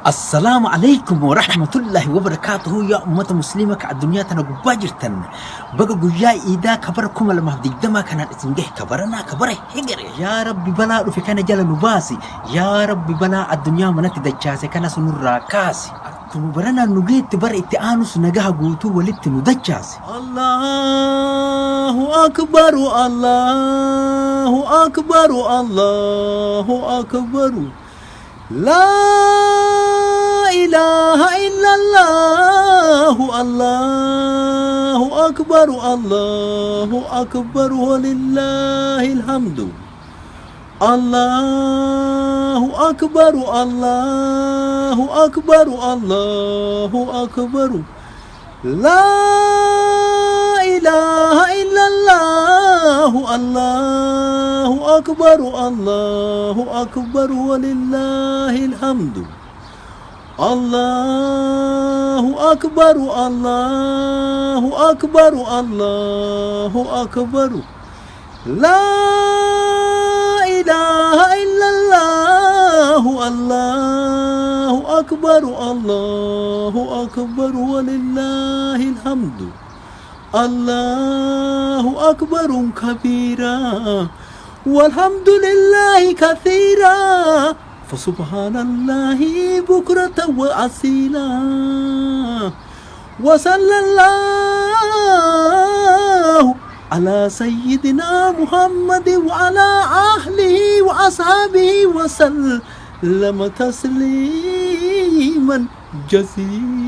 السلام عليكم ورحمة الله وبركاته يا أمة مسلمة الدنيا تنقباجرتن بقى جاي إذا كبركم لما دما كان اسمه كبرنا كبره هجر يا رب بلا في كان جل نباسي يا رب بلا الدنيا منك دجاسي كان سنور راكاسي تمبرنا نجيت تبر اتآنس نجاه قوتو ولدت ندجاسي الله أكبر الله أكبر الله أكبر لا إله إلا الله الله أكبر الله أكبر ولله الحمد الله أكبر الله أكبر الله أكبر لا إله إلا الله الله أكبر الله أكبر ولله الحمد الله أكبر الله أكبر الله أكبر لا إله إلا الله الله أكبر الله أكبر ولله الحمد الله أكبر كبيرا والحمد لله كثيرا فسبحان الله بكرة وأصيلا وصلى الله على سيدنا محمد وعلى أهله وأصحابه وسلم تسليما جزيلا.